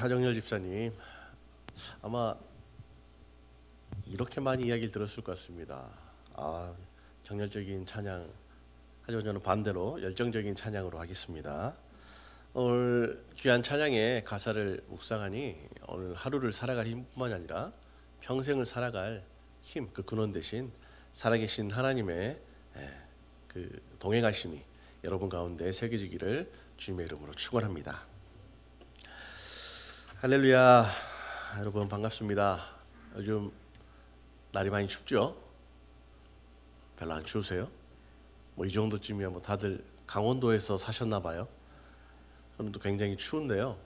하정열 집사님, 아마 이렇게 많이 이야기를 들었을 것 같습니다. 정열적인 찬양, 하지만 저는 반대로 열정적인 찬양으로 하겠습니다. 오늘 귀한 찬양의 가사를 묵상하니 오늘 하루를 살아갈 힘뿐만 아니라 평생을 살아갈 힘, 그 근원 대신 살아계신 하나님의 그 동행하심이 여러분 가운데 새겨지기를 주님의 이름으로 축원합니다. 할렐루야. 여러분 반갑습니다. 요즘 날이 많이 춥죠? 별로 안 추우세요? 이 정도쯤이면 다들 강원도에서 사셨나 봐요. 저는 또 굉장히 추운데요.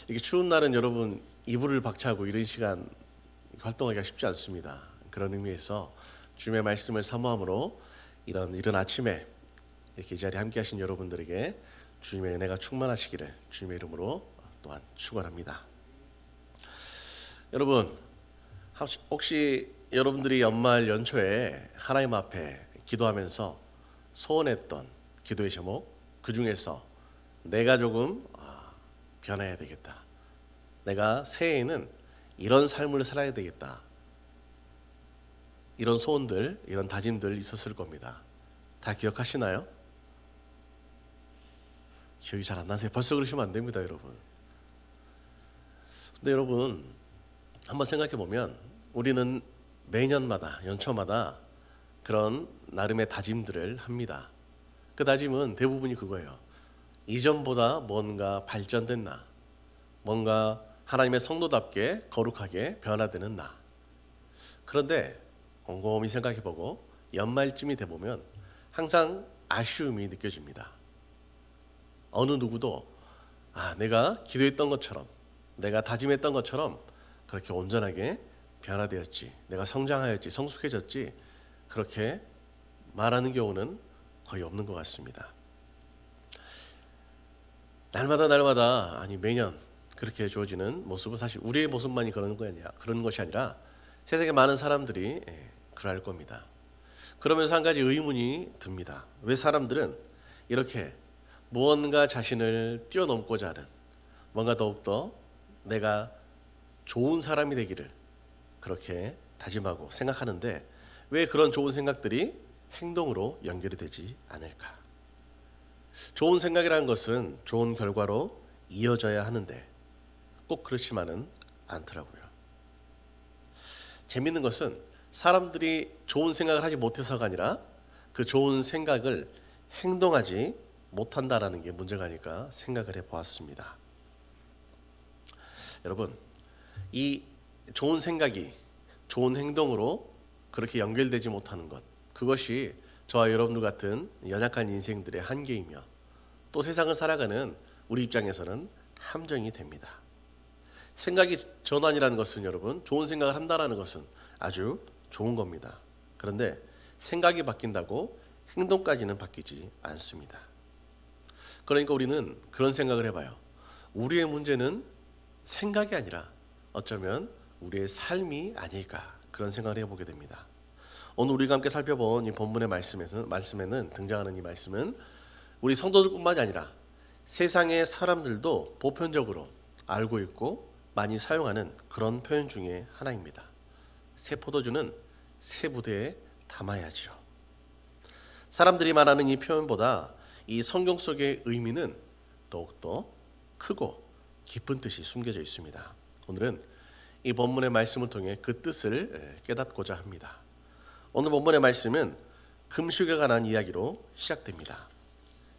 이게 추운 날은 여러분 이불을 박차고 이런 시간 활동하기가 쉽지 않습니다. 그런 의미에서 주님의 말씀을 사모함으로 이런 아침에 이렇게 이 자리에 함께하신 여러분들에게 주님의 은혜가 충만하시기를 주님의 이름으로 또한 축원합니다. 여러분, 혹시 여러분들이 연말 연초에 하나님 앞에 기도하면서 소원했던 기도의 제목, 그 중에서 내가 조금 변해야 되겠다, 내가 새해에는 이런 삶을 살아야 되겠다, 이런 소원들, 이런 다짐들 있었을 겁니다. 다 기억하시나요? 기억이 잘 안 나세요? 벌써 그러시면 안 됩니다, 여러분. 근데 여러분 한번 생각해 보면 우리는 매년마다 연초마다 그런 나름의 다짐들을 합니다. 그 다짐은 대부분이 그거예요. 이전보다 뭔가 발전된 나, 뭔가 하나님의 성도답게 거룩하게 변화되는 나. 그런데 곰곰이 생각해보고 연말쯤이 돼보면 항상 아쉬움이 느껴집니다. 어느 누구도 내가 기도했던 것처럼, 내가 다짐했던 것처럼 그렇게 온전하게 변화되었지, 내가 성장하였지, 성숙해졌지, 그렇게 말하는 경우는 거의 없는 것 같습니다. 날마다 아니 매년 그렇게 주어지는 모습은 사실 우리의 모습만이 그런 것이 아니라 세상의 많은 사람들이 그럴 겁니다. 그러면서 한 가지 의문이 듭니다. 왜 사람들은 이렇게 무언가 자신을 뛰어넘고자 하는, 뭔가 더욱더 내가 좋은 사람이 되기를 그렇게 다짐하고 생각하는데 왜 그런 좋은 생각들이 행동으로 연결이 되지 않을까? 좋은 생각이라는 것은 좋은 결과로 이어져야 하는데 꼭 그렇지만은 않더라고요. 재밌는 것은 사람들이 좋은 생각을 하지 못해서가 아니라 그 좋은 생각을 행동하지 못한다라는 게 문제가 아닐까 생각을 해보았습니다. 여러분, 이 좋은 생각이 좋은 행동으로 그렇게 연결되지 못하는 것, 그것이 저와 여러분들 같은 연약한 인생들의 한계이며 또 세상을 살아가는 우리 입장에서는 함정이 됩니다. 생각이 전환이라는 것은 여러분, 좋은 생각을 한다는 것은 아주 좋은 겁니다. 그런데 생각이 바뀐다고 행동까지는 바뀌지 않습니다. 그러니까 우리는 그런 생각을 해봐요. 우리의 문제는 생각이 아니라 어쩌면 우리의 삶이 아닐까, 그런 생각을 해보게 됩니다. 오늘 우리가 함께 살펴본 이 본문의 말씀에는 등장하는 이 말씀은 우리 성도들뿐만이 아니라 세상의 사람들도 보편적으로 알고 있고 많이 사용하는 그런 표현 중에 하나입니다. 새 포도주는 새 부대에 담아야죠. 사람들이 말하는 이 표현보다 이 성경 속의 의미는 더욱더 크고 깊은 뜻이 숨겨져 있습니다. 오늘은 이 본문의 말씀을 통해 그 뜻을 깨닫고자 합니다. 오늘 본문의 말씀은 금식에 관한 이야기로 시작됩니다.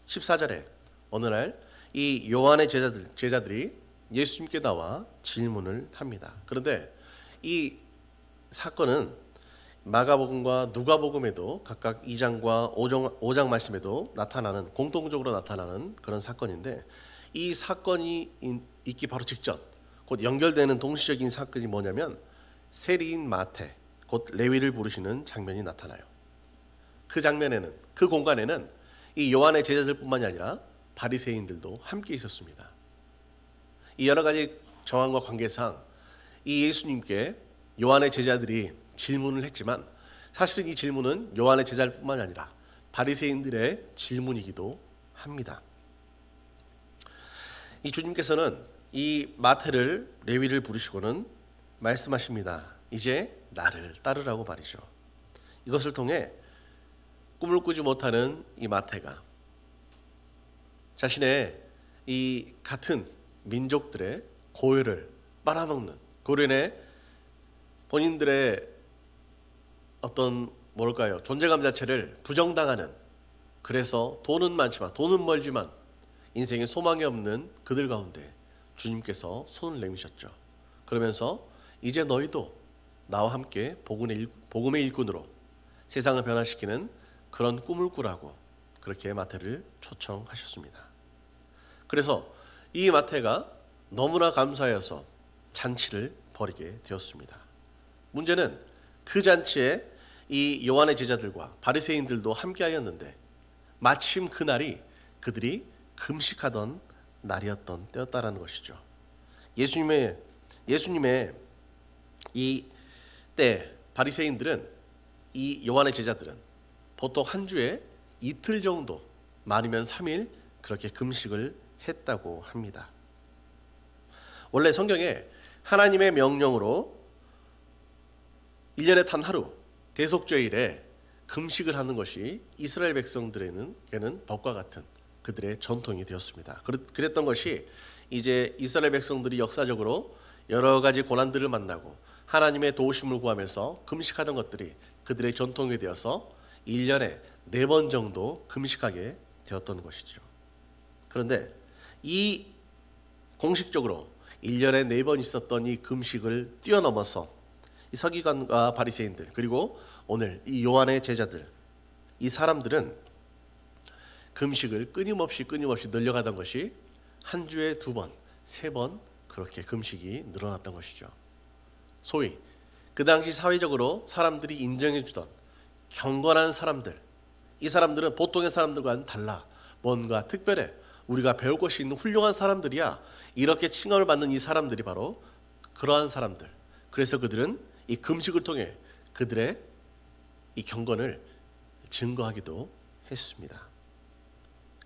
14절에 어느 날 이 요한의 제자들이 예수님께 나와 질문을 합니다. 그런데 이 사건은 마가복음과 누가복음에도 각각 2장과 5장 말씀에도 공통적으로 나타나는 그런 사건인데, 이 사건이 있기 바로 직전, 곧 연결되는 동시적인 사건이 뭐냐면 세리인 마태, 곧 레위를 부르시는 장면이 나타나요. 그 장면에는, 그 공간에는 이 요한의 제자들뿐만이 아니라 바리새인들도 함께 있었습니다. 이 여러 가지 정황과 관계상 이 예수님께 요한의 제자들이 질문을 했지만 사실은 이 질문은 요한의 제자들뿐만이 아니라 바리새인들의 질문이기도 합니다. 이 주님께서는 이 마태를 레위를 부르시고는 말씀하십니다. 이제 나를 따르라고 말이죠. 이것을 통해 꿈을 꾸지 못하는 이 마태가 자신의 이 같은 민족들의 고요를 빨아먹는, 그로 인해 본인들의 어떤 존재감 자체를 부정당하는, 그래서 돈은 많지만 돈은 멀지만 인생에 소망이 없는 그들 가운데 주님께서 손을 내미셨죠. 그러면서 이제 너희도 나와 함께 복음의 일꾼으로 세상을 변화시키는 그런 꿈을 꾸라고 그렇게 마태를 초청하셨습니다. 그래서 이 마태가 너무나 감사해서 잔치를 벌이게 되었습니다. 문제는 그 잔치에 이 요한의 제자들과 바리새인들도 함께하였는데 마침 그날이 그들이 금식하던 날이었던 때였다라는 것이죠. 예수님의 이 때 바리새인들은, 이 요한의 제자들은 보통 한 주에 이틀 정도, 많으면 3일 그렇게 금식을 했다고 합니다. 원래 성경에 하나님의 명령으로 1년에 단 하루 대속죄일에 금식을 하는 것이 이스라엘 백성들에게는 법과 같은 그들의 전통이 되었습니다. 그랬던 것이 이제 이스라엘 백성들이 역사적으로 여러 가지 고난들을 만나고 하나님의 도우심을 구하면서 금식하던 것들이 그들의 전통이 되어서 1년에 4번 정도 금식하게 되었던 것이죠. 그런데 이 공식적으로 1년에 4번 있었던 이 금식을 뛰어넘어서 이 서기관과 바리새인들, 그리고 오늘 이 요한의 제자들, 이 사람들은 금식을 끊임없이 늘려가던 것이 한 주에 2번, 3번 그렇게 금식이 늘어났던 것이죠. 소위 그 당시 사회적으로 사람들이 인정해주던 경건한 사람들, 이 사람들은 보통의 사람들과는 달라, 뭔가 특별해, 우리가 배울 것이 있는 훌륭한 사람들이야, 이렇게 칭함을 받는 이 사람들이 바로 그러한 사람들. 그래서 그들은 이 금식을 통해 그들의 이 경건을 증거하기도 했습니다.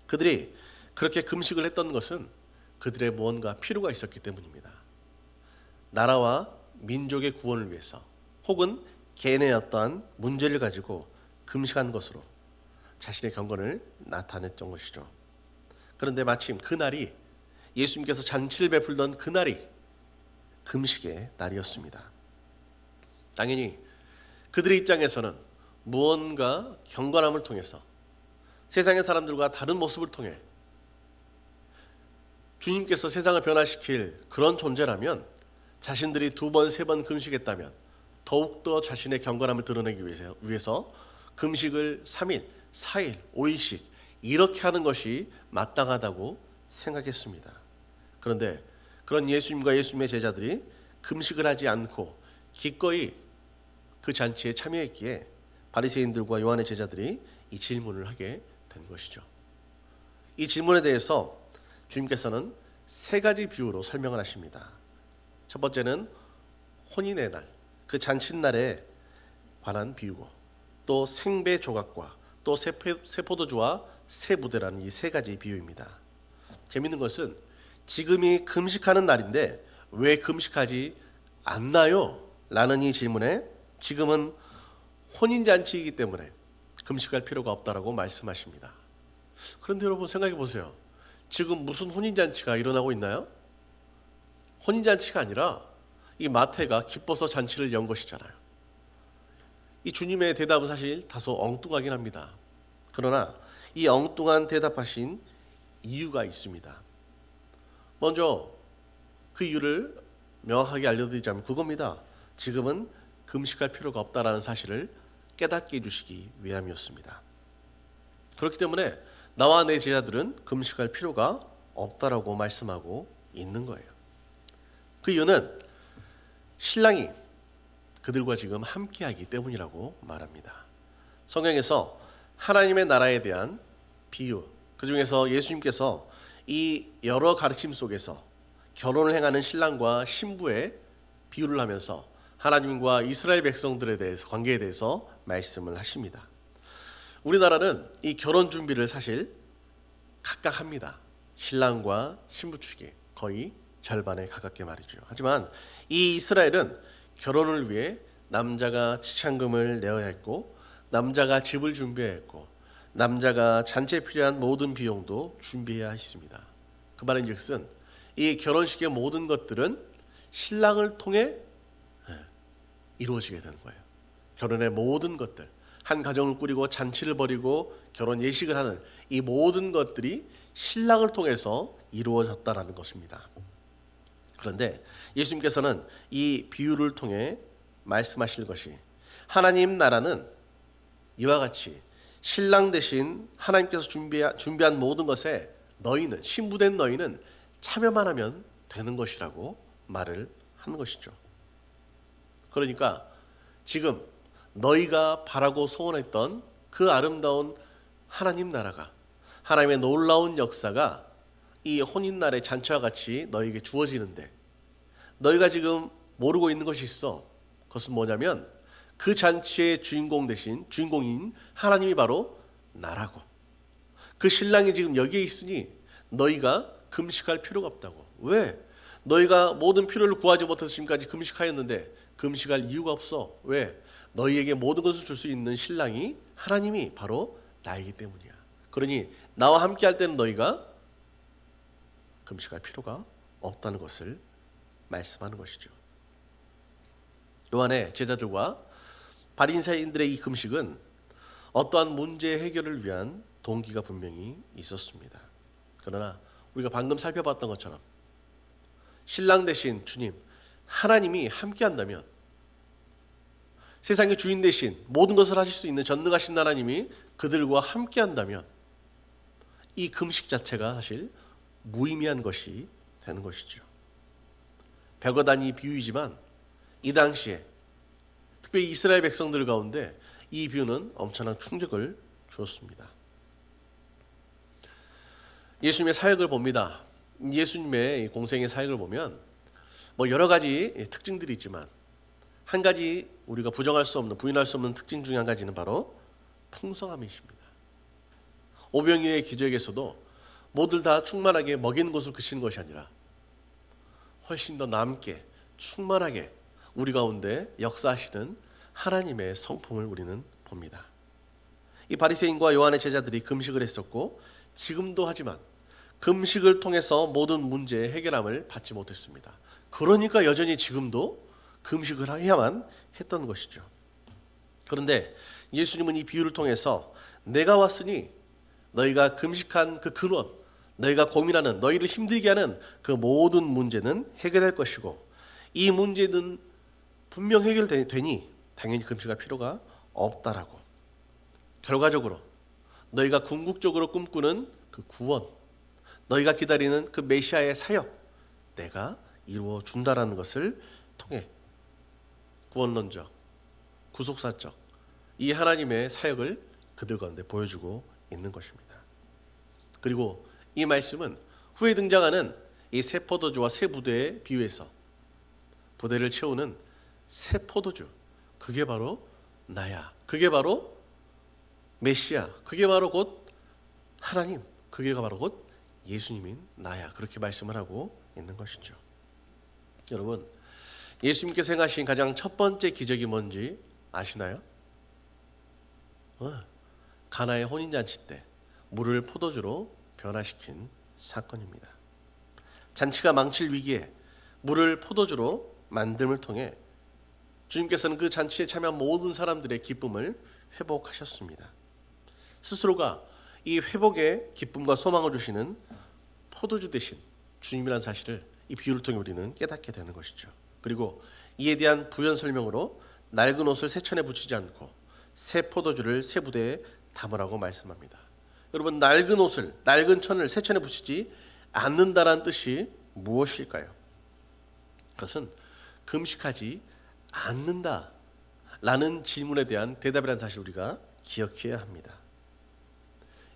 그들이 그렇게 금식을 했던 것은 그들의 무언가 필요가 있었기 때문입니다. 나라와 민족의 구원을 위해서, 혹은 개인의 어떠한 문제를 가지고 금식한 것으로 자신의 경건을 나타냈던 것이죠. 그런데 마침 그날이, 예수님께서 잔치를 베풀던 그날이 금식의 날이었습니다. 당연히 그들의 입장에서는 무언가 경건함을 통해서 세상의 사람들과 다른 모습을 통해 주님께서 세상을 변화시킬 그런 존재라면, 자신들이 2번, 3번 금식했다면 더욱더 자신의 경건함을 드러내기 위해서 금식을 3일, 4일, 5일씩 이렇게 하는 것이 마땅하다고 생각했습니다. 그런데 그런 예수님과 예수님의 제자들이 금식을 하지 않고 기꺼이 그 잔치에 참여했기에 바리새인들과 요한의 제자들이 이 질문을 하게 된 것이죠. 이 질문에 대해서 주님께서는 3가지 비유로 설명을 하십니다. 첫 번째는 혼인의 날, 그 잔칫날에 관한 비유고, 또 생배 조각과 또 새 포도주와 새 부대라는 이 3가지 비유입니다. 재밌는 것은 지금이 금식하는 날인데 왜 금식하지 않나요? 라는 이 질문에 지금은 혼인잔치이기 때문에 금식할 필요가 없다라고 말씀하십니다. 그런데 여러분 생각해 보세요. 지금 무슨 혼인잔치가 일어나고 있나요? 혼인잔치가 아니라 이 마태가 기뻐서 잔치를 연 것이잖아요. 이 주님의 대답은 사실 다소 엉뚱하긴 합니다. 그러나 이 엉뚱한 대답하신 이유가 있습니다. 먼저 그 이유를 명확하게 알려드리자면 그겁니다. 지금은 금식할 필요가 없다라는 사실을 깨닫게 해주시기 위함이었습니다. 그렇기 때문에 나와 내 제자들은 금식할 필요가 없다라고 말씀하고 있는 거예요. 그 이유는 신랑이 그들과 지금 함께하기 때문이라고 말합니다. 성경에서 하나님의 나라에 대한 비유, 그 중에서 예수님께서 이 여러 가르침 속에서 결혼을 행하는 신랑과 신부의 비유를 하면서 하나님과 이스라엘 백성들에 대해서, 관계에 대해서 말씀을 하십니다. 우리나라는 이 결혼 준비를 사실 각각 합니다. 신랑과 신부 측이 거의 절반에 가깝게 말이죠. 하지만 이 이스라엘은 결혼을 위해 남자가 지참금을 내어야 했고, 남자가 집을 준비해야 했고, 남자가 잔치에 필요한 모든 비용도 준비해야 했습니다. 그 말인즉슨 이 결혼식의 모든 것들은 신랑을 통해 이루어지게 되는 거예요. 결혼의 모든 것들, 한 가정을 꾸리고 잔치를 벌이고 결혼 예식을 하는 이 모든 것들이 신랑을 통해서 이루어졌다라는 것입니다. 그런데 예수님께서는 이 비유를 통해 말씀하실 것이, 하나님 나라는 이와 같이 신랑 대신 하나님께서 준비한 모든 것에 너희는, 신부된 너희는 참여만 하면 되는 것이라고 말을 하는 것이죠. 그러니까 지금 너희가 바라고 소원했던 그 아름다운 하나님 나라가, 하나님의 놀라운 역사가 이 혼인날의 잔치와 같이 너희에게 주어지는데, 너희가 지금 모르고 있는 것이 있어. 그것은 뭐냐면 그 잔치의 주인공인 하나님이 바로 나라고, 그 신랑이 지금 여기에 있으니 너희가 금식할 필요가 없다고. 왜? 너희가 모든 필요를 구하지 못해서 지금까지 금식하였는데 금식할 이유가 없어. 왜? 너희에게 모든 것을 줄 수 있는 신랑이, 하나님이 바로 나이기 때문이야. 그러니 나와 함께 할 때는 너희가 금식할 필요가 없다는 것을 말씀하는 것이죠. 요한의 제자들과 바리새인들의 이 금식은 어떠한 문제 해결을 위한 동기가 분명히 있었습니다. 그러나 우리가 방금 살펴봤던 것처럼 신랑 대신 주님, 하나님이 함께 한다면, 세상의 주인 대신 모든 것을 하실 수 있는 전능하신 하나님이 그들과 함께 한다면 이 금식 자체가 사실 무의미한 것이 되는 것이죠. 벽어단이 비유이지만 이 당시에 특별히 이스라엘 백성들 가운데 이 비유는 엄청난 충격을 주었습니다. 예수님의 사역을 봅니다. 예수님의 공생의 사역을 보면 여러 가지 특징들이 있지만 한 가지 우리가 부인할 수 없는 특징 중에 한 가지는 바로 풍성함이십니다. 오병이어의 기적에서도 모두 다 충만하게 먹이는 것을 그치는 것이 아니라 훨씬 더 남게 충만하게 우리 가운데 역사하시는 하나님의 성품을 우리는 봅니다. 이 바리새인과 요한의 제자들이 금식을 했었고 지금도 하지만 금식을 통해서 모든 문제의 해결함을 받지 못했습니다. 그러니까 여전히 지금도 금식을 해야만 했던 것이죠. 그런데 예수님은 이 비유를 통해서 내가 왔으니 너희가 금식한 그 근원, 너희가 고민하는, 너희를 힘들게 하는 그 모든 문제는 해결될 것이고, 이 문제는 분명 해결되니 당연히 금식할 필요가 없다라고, 결과적으로 너희가 궁극적으로 꿈꾸는 그 구원, 너희가 기다리는 그 메시아의 사역, 내가 이루어 준다라는 것을 통해 구원론적, 구속사적 이 하나님의 사역을 그들 가운데 보여주고 있는 것입니다. 그리고 이 말씀은 후에 등장하는 이 새 포도주와 새 부대에 비유해서 부대를 채우는 새 포도주, 그게 바로 나야, 그게 바로 메시아, 그게 바로 곧 하나님, 그게 바로 곧 예수님인 나야, 그렇게 말씀을 하고 있는 것이죠. 여러분, 예수님께서 행하신 가장 첫 번째 기적이 뭔지 아시나요? 가나의 혼인잔치 때 물을 포도주로 변화시킨 사건입니다. 잔치가 망칠 위기에 물을 포도주로 만듦을 통해 주님께서는 그 잔치에 참여한 모든 사람들의 기쁨을 회복하셨습니다. 스스로가 이 회복의 기쁨과 소망을 주시는 포도주 대신 주님이라는 사실을 이 비유를 통해 우리는 깨닫게 되는 것이죠. 그리고 이에 대한 부연 설명으로 낡은 옷을 새 천에 붙이지 않고 새 포도주를 새 부대에 담으라고 말씀합니다. 여러분, 낡은 옷을, 낡은 천을 새 천에 붙이지 않는다라는 뜻이 무엇일까요? 그것은 금식하지 않는다라는 질문에 대한 대답이라는 사실을 우리가 기억해야 합니다.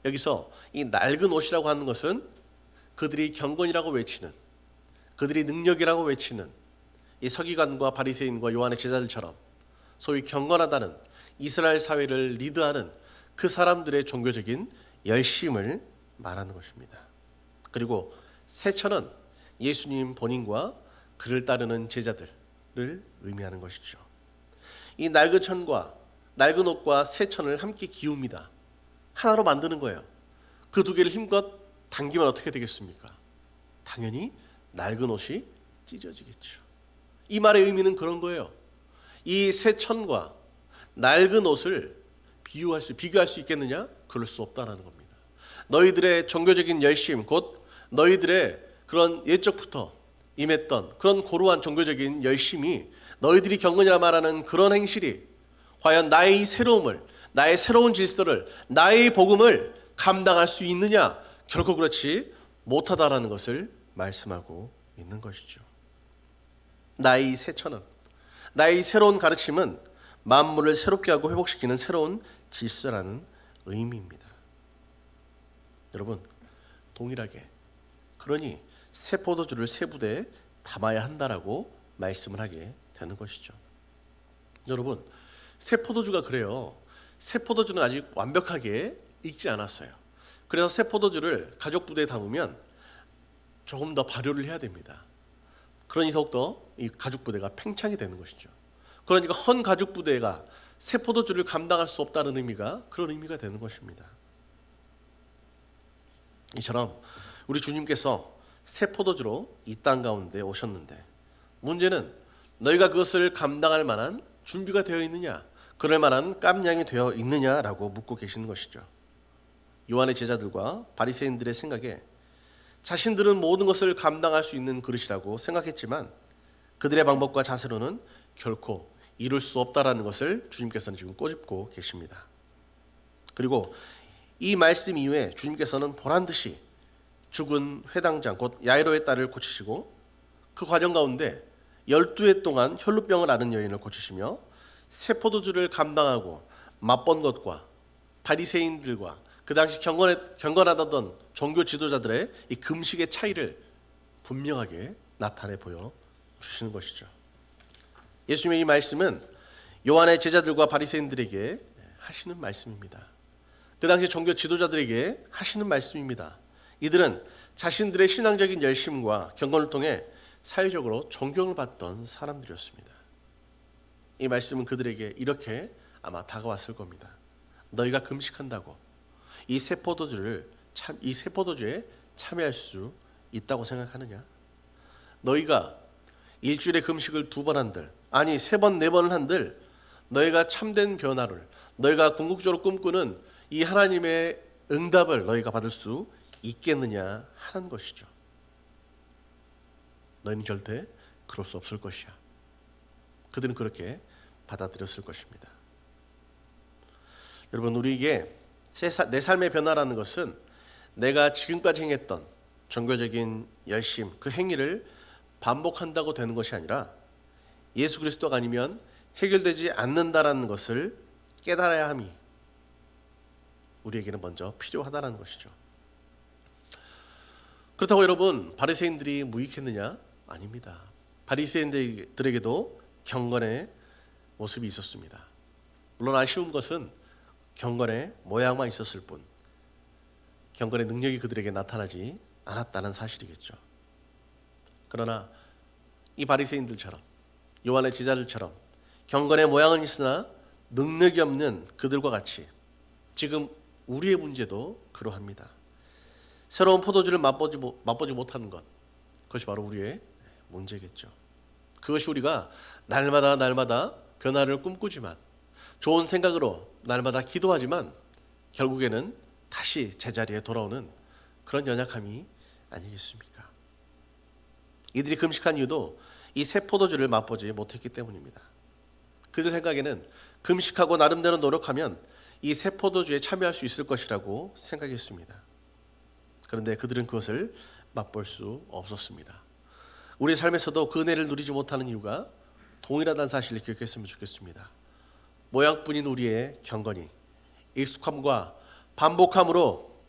여기서 이 낡은 옷이라고 하는 것은 그들이 경건이라고 외치는, 그들이 능력이라고 외치는 이 서기관과 바리새인과 요한의 제자들처럼 소위 경건하다는 이스라엘 사회를 리드하는 그 사람들의 종교적인 열심을 말하는 것입니다. 그리고 새 천은 예수님 본인과 그를 따르는 제자들을 의미하는 것이죠. 이 낡은 천과 낡은 옷과 새 천을 함께 기웁니다. 하나로 만드는 거예요. 그 두 개를 힘껏 당기면 어떻게 되겠습니까? 당연히 낡은 옷이 찢어지겠죠. 이 말의 의미는 그런 거예요. 이 새 천과 낡은 옷을 비교할 수 있겠느냐? 그럴 수 없다라는 겁니다. 너희들의 종교적인 열심, 곧 너희들의 그런 옛적부터 임했던 그런 고루한 종교적인 열심이, 너희들이 경건이라 말하는 그런 행실이 과연 나의 이 새로움을, 나의 새로운 질서를, 나의 복음을 감당할 수 있느냐? 결코 그렇지 못하다라는 것을 말씀하고 있는 것이죠. 나의 새 천은, 나의 새로운 가르침은 만물을 새롭게 하고 회복시키는 새로운 질서라는 의미입니다. 여러분, 동일하게 그러니 새 포도주를 새 부대에 담아야 한다라고 말씀을 하게 되는 것이죠. 여러분, 새 포도주가 그래요. 새 포도주는 아직 완벽하게 익지 않았어요. 그래서 새 포도주를 가죽 부대에 담으면 조금 더 발효를 해야 됩니다. 그러니 더욱더 이 가죽 부대가 팽창이 되는 것이죠. 그러니까 헌 가죽 부대가 새 포도주를 감당할 수 없다는 의미가 그런 의미가 되는 것입니다. 이처럼 우리 주님께서 새 포도주로 이 땅 가운데 오셨는데, 문제는 너희가 그것을 감당할 만한 준비가 되어 있느냐, 그럴 만한 깜냥이 되어 있느냐라고 묻고 계시는 것이죠. 요한의 제자들과 바리새인들의 생각에 자신들은 모든 것을 감당할 수 있는 그릇이라고 생각했지만 그들의 방법과 자세로는 결코 이룰 수 없다라는 것을 주님께서는 지금 꼬집고 계십니다. 그리고 이 말씀 이후에 주님께서는 보란듯이 죽은 회당장 곧 야이로의 딸을 고치시고, 그 과정 가운데 12해 동안 혈루병을 앓은 여인을 고치시며 새 포도주를 감당하고 맛본 것과 바리새인들과 그 당시 경건하던 종교 지도자들의 이 금식의 차이를 분명하게 나타내 보여 주시는 것이죠. 예수님의 이 말씀은 요한의 제자들과 바리새인들에게 하시는 말씀입니다. 그 당시 종교 지도자들에게 하시는 말씀입니다. 이들은 자신들의 신앙적인 열심과 경건을 통해 사회적으로 존경을 받던 사람들이었습니다. 이 말씀은 그들에게 이렇게 아마 다가왔을 겁니다. 너희가 금식한다고 이 새 포도주에 참여할 수 있다고 생각하느냐? 너희가 일주일에 금식을 2번 한들, 아니 3번 4번을 한들 너희가 참된 변화를, 너희가 궁극적으로 꿈꾸는 이 하나님의 응답을 너희가 받을 수 있겠느냐 하는 것이죠. 너희는 절대 그럴 수 없을 것이야. 그들은 그렇게 받아들였을 것입니다. 여러분, 우리에게 내 삶의 변화라는 것은 내가 지금까지 행했던 종교적인 열심, 그 행위를 반복한다고 되는 것이 아니라 예수 그리스도가 아니면 해결되지 않는다라는 것을 깨달아야 함이 우리에게는 먼저 필요하다는 것이죠. 그렇다고 여러분, 바리새인들이 무익했느냐? 아닙니다. 바리새인들에게도 경건의 모습이 있었습니다. 물론 아쉬운 것은 경건의 모양만 있었을 뿐 경건의 능력이 그들에게 나타나지 않았다는 사실이겠죠. 그러나 이 바리새인들처럼, 요한의 제자들처럼 경건의 모양은 있으나 능력이 없는 그들과 같이 지금 우리의 문제도 그러합니다. 새로운 포도주를 맛보지 못하는 것, 그것이 바로 우리의 문제겠죠. 그것이 우리가 날마다 변화를 꿈꾸지만, 좋은 생각으로 날마다 기도하지만 결국에는 다시 제자리에 돌아오는 그런 연약함이 아니겠습니까? 이들이 금식한 이유도 이 새 포도주를 맛보지 못했기 때문입니다. 그들 생각에는 금식하고 나름대로 노력하면 이 새 포도주에 참여할 수 있을 것이라고 생각했습니다. 그런데 그들은 그것을 맛볼 수 없었습니다. 우리의 삶에서도 그 은혜를 누리지 못하는 이유가 동일하다는 사실을 기억했으면 좋겠습니다. 모양뿐인 우리의 경건이 익숙함과 반복함으로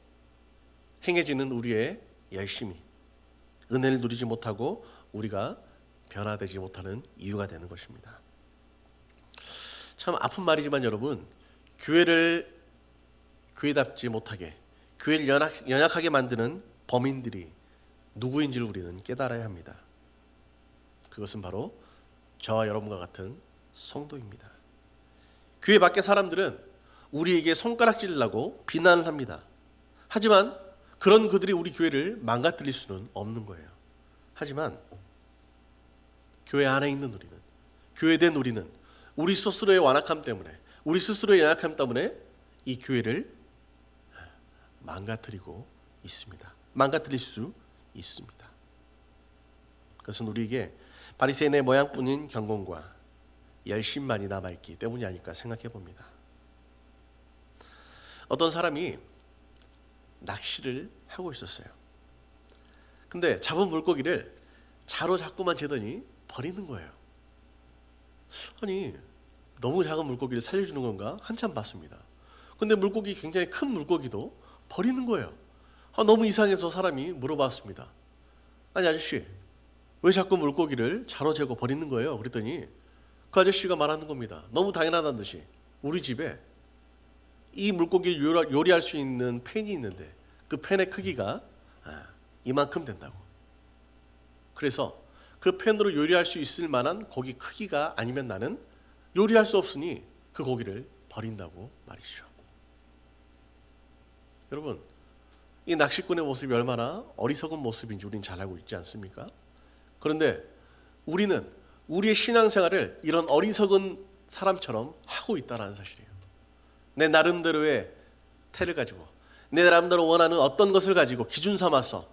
행해지는 우리의 열심이 은혜를 누리지 못하고 우리가 변화되지 못하는 이유가 되는 것입니다. 참 아픈 말이지만 여러분, 교회를 교회답지 못하게, 교회를 연약하게 만드는 범인들이 누구인지를 우리는 깨달아야 합니다. 그것은 바로 저와 여러분과 같은 성도입니다. 교회 밖의 사람들은 우리에게 손가락질을 하고 비난을 합니다. 하지만 그런 그들이 우리 교회를 망가뜨릴 수는 없는 거예요. 하지만 교회 안에 있는 우리는, 교회된 우리는 우리 스스로의 완악함 때문에, 우리 스스로의 연약함 때문에 이 교회를 망가뜨리고 있습니다. 망가뜨릴 수 있습니다. 그것은 우리에게 바리새인의 모양뿐인 경건과 열심만이 남아있기 때문이 아닐까 생각해 봅니다. 어떤 사람이 낚시를 하고 있었어요. 근데 잡은 물고기를 자로 자꾸만 재더니 버리는 거예요. 아니, 너무 작은 물고기를 살려주는 건가? 한참 봤습니다. 근데 물고기, 굉장히 큰 물고기도 버리는 거예요. 너무 이상해서 사람이 물어봤습니다. 아니 아저씨, 왜 자꾸 물고기를 자로 재고 버리는 거예요? 그랬더니 그 아저씨가 말하는 겁니다. 너무 당연하다는 듯이 우리 집에 이 물고기를 요리할 수 있는 팬이 있는데 그 팬의 크기가 이만큼 된다고. 그래서 그 팬으로 요리할 수 있을 만한 고기 크기가 아니면 나는 요리할 수 없으니 그 고기를 버린다고 말이죠. 여러분, 이 낚시꾼의 모습이 얼마나 어리석은 모습인지 우리는 잘 알고 있지 않습니까? 그런데 우리는 우리의 신앙생활을 이런 어리석은 사람처럼 하고 있다는 사실이에요. 내 나름대로의 태를 가지고, 내 나름대로 원하는 어떤 것을 가지고 기준 삼아서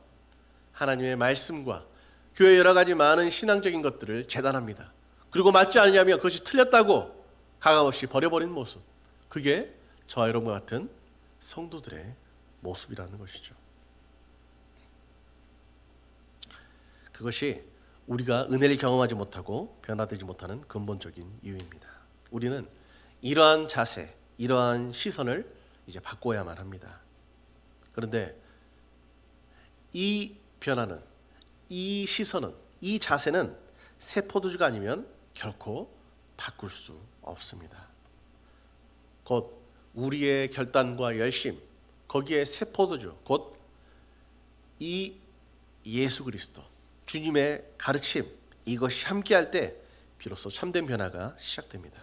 하나님의 말씀과 교회 여러 가지 많은 신앙적인 것들을 재단합니다. 그리고 맞지 않느냐면 그것이 틀렸다고 가감없이 버려버리는 모습, 그게 저와 여러분과 같은 성도들의 모습이라는 것이죠. 그것이 우리가 은혜를 경험하지 못하고 변화되지 못하는 근본적인 이유입니다. 우리는 이러한 자세, 이러한 시선을 이제 바꿔야만 합니다. 그런데 이 변화는, 이 시선은, 이 자세는 새 포도주가 아니면 결코 바꿀 수 없습니다. 곧 우리의 결단과 열심, 거기에 새 포도주, 곧 이 예수 그리스도, 주님의 가르침, 이것이 함께할 때 비로소 참된 변화가 시작됩니다.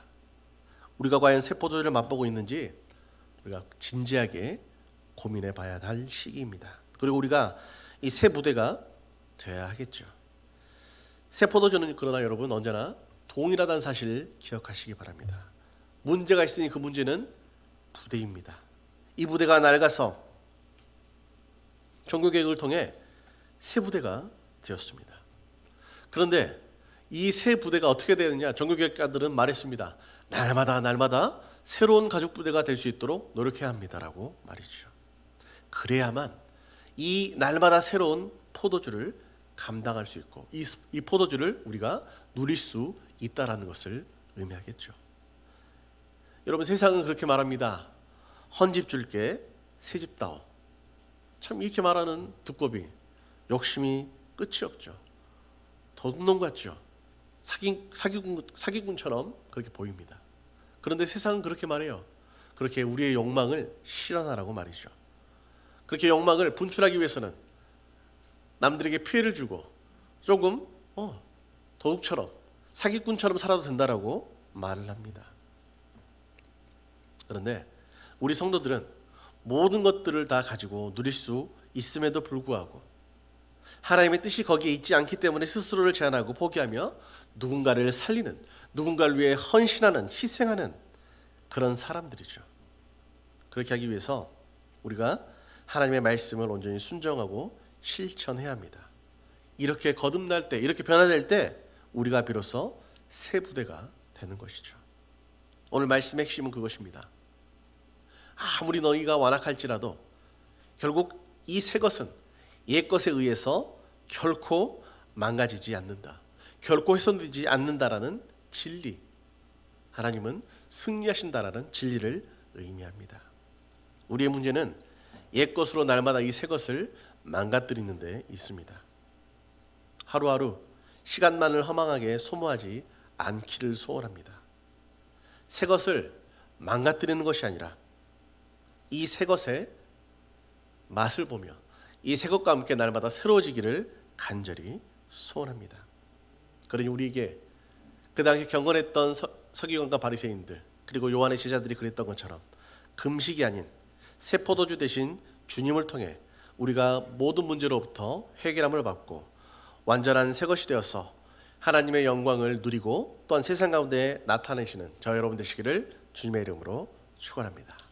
우리가 과연 새 포도주를 맛보고 있는지 우리가 진지하게 고민해 봐야 할 시기입니다. 그리고 우리가 이 새 부대가 되어야 하겠죠. 새 포도주는 그러나 여러분 언제나 동일하다는 사실을 기억하시기 바랍니다. 문제가 있으니 그 문제는 부대입니다. 이 부대가 낡아서 종교개혁을 통해 새 부대가 되었습니다. 그런데 이 새 부대가 어떻게 되느냐? 종교개혁가들은 말했습니다. 날마다 새로운 가죽 부대가 될 수 있도록 노력해야 합니다라고 말이죠. 그래야만 이 날마다 새로운 포도주를 감당할 수 있고 이 포도주를 우리가 누릴 수 있다라는 것을 의미하겠죠. 여러분, 세상은 그렇게 말합니다. 헌집 줄게 새집 다오. 참 이렇게 말하는 두꺼비, 욕심이 끝이 없죠. 도둑놈 같죠. 사기꾼처럼 그렇게 보입니다. 그런데 세상은 그렇게 말해요. 그렇게 우리의 욕망을 실현하라고 말이죠. 그렇게 욕망을 분출하기 위해서는 남들에게 피해를 주고 조금 도둑처럼, 사기꾼처럼 살아도 된다라고 말을 합니다. 그런데 우리 성도들은 모든 것들을 다 가지고 누릴 수 있음에도 불구하고 하나님의 뜻이 거기에 있지 않기 때문에 스스로를 제한하고 포기하며 누군가를 살리는, 누군가를 위해 헌신하는, 희생하는 그런 사람들이죠. 그렇게 하기 위해서 우리가 하나님의 말씀을 온전히 순종하고 실천해야 합니다. 이렇게 거듭날 때, 이렇게 변화될 때 우리가 비로소 새 부대가 되는 것이죠. 오늘 말씀의 핵심은 그것입니다. 아무리 너희가 완악할지라도 결국 이 새 것은 옛 것에 의해서 결코 망가지지 않는다, 결코 훼손되지 않는다라는 진리, 하나님은 승리하신다라는 진리를 의미합니다. 우리의 문제는 옛 것으로 날마다 이 새 것을 망가뜨리는 데 있습니다. 하루하루 시간만을 허망하게 소모하지 않기를 소원합니다. 새 것을 망가뜨리는 것이 아니라 이 새 것의 맛을 보며 이 새 것과 함께 날마다 새로워지기를 간절히 소원합니다. 그러니 우리에게 그 당시 경건했던 서기관과 바리새인들 그리고 요한의 제자들이 그랬던 것처럼 금식이 아닌 새 포도주 대신 주님을 통해 우리가 모든 문제로부터 해결함을 받고 완전한 새 것이 되어서 하나님의 영광을 누리고 또한 세상 가운데 나타내시는 저 여러분 되시기를 주님의 이름으로 축원합니다.